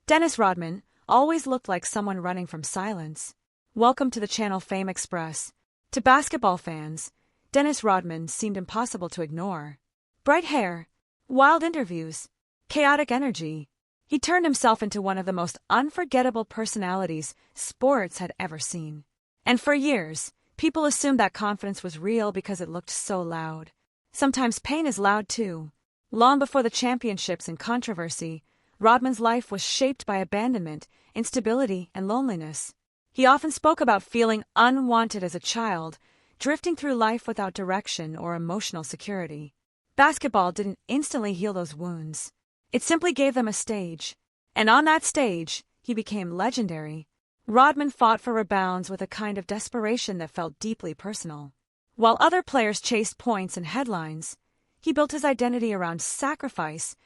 Dennis Rodman always looked like someone running from silence. Welcome to the channel Fame Express. To basketball fans, Dennis Rodman seemed impossible to ignore. Bright hair, wild interviews, chaotic energy. He turned himself into one of the most unforgettable personalities sports had ever seen. And for years, people assumed that confidence was real because it looked so loud. Sometimes pain is loud too. Long before the championships and controversy, Rodman's life was shaped by abandonment, instability, and loneliness. He often spoke about feeling unwanted as a child, drifting through life without direction or emotional security. Basketball didn't instantly heal those wounds. It simply gave them a stage. And on that stage, he became legendary. Rodman fought for rebounds with a kind of desperation that felt deeply personal. While other players chased points and headlines, he built his identity around sacrifice,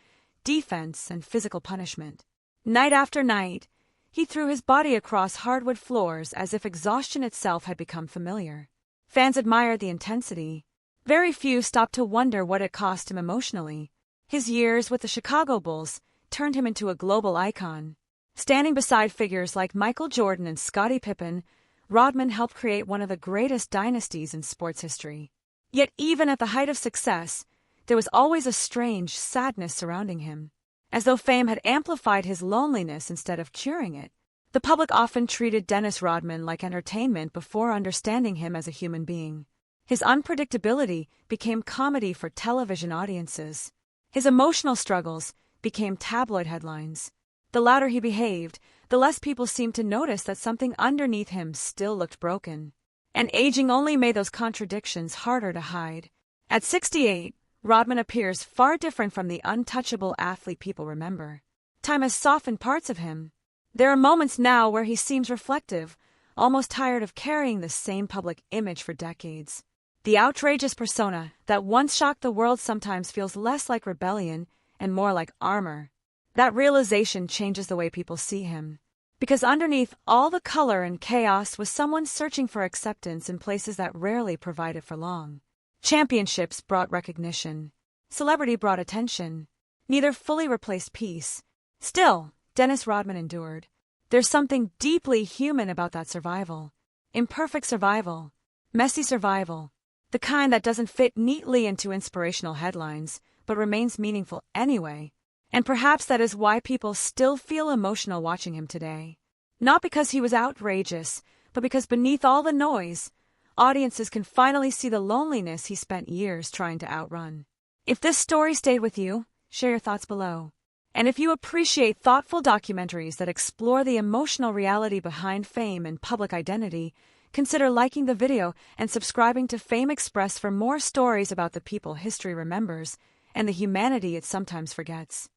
defense, and physical punishment. Night after night, he threw his body across hardwood floors as if exhaustion itself had become familiar. Fans admired the intensity. Very few stopped to wonder what it cost him emotionally. His years with the Chicago Bulls turned him into a global icon. Standing beside figures like Michael Jordan and Scottie Pippen, Rodman helped create one of the greatest dynasties in sports history. Yet even at the height of success, there was always a strange sadness surrounding him. As though fame had amplified his loneliness instead of curing it. The public often treated Dennis Rodman like entertainment before understanding him as a human being. His unpredictability became comedy for television audiences. His emotional struggles became tabloid headlines. The louder he behaved, the less people seemed to notice that something underneath him still looked broken. And aging only made those contradictions harder to hide. At 68, Rodman appears far different from the untouchable athlete people remember. Time has softened parts of him. There are moments now where he seems reflective, almost tired of carrying the same public image for decades. The outrageous persona that once shocked the world sometimes feels less like rebellion and more like armor. That realization changes the way people see him. Because underneath all the color and chaos was someone searching for acceptance in places that rarely provided for long. Championships brought recognition. Celebrity brought attention. Neither fully replaced peace. Still, Dennis Rodman endured. There's something deeply human about that survival. Imperfect survival. Messy survival. The kind that doesn't fit neatly into inspirational headlines, but remains meaningful anyway. And perhaps that is why people still feel emotional watching him today. Not because he was outrageous, but because beneath all the noise, audiences can finally see the loneliness he spent years trying to outrun. If this story stayed with you, share your thoughts below. And if you appreciate thoughtful documentaries that explore the emotional reality behind fame and public identity, consider liking the video and subscribing to Fame Express for more stories about the people history remembers and the humanity it sometimes forgets.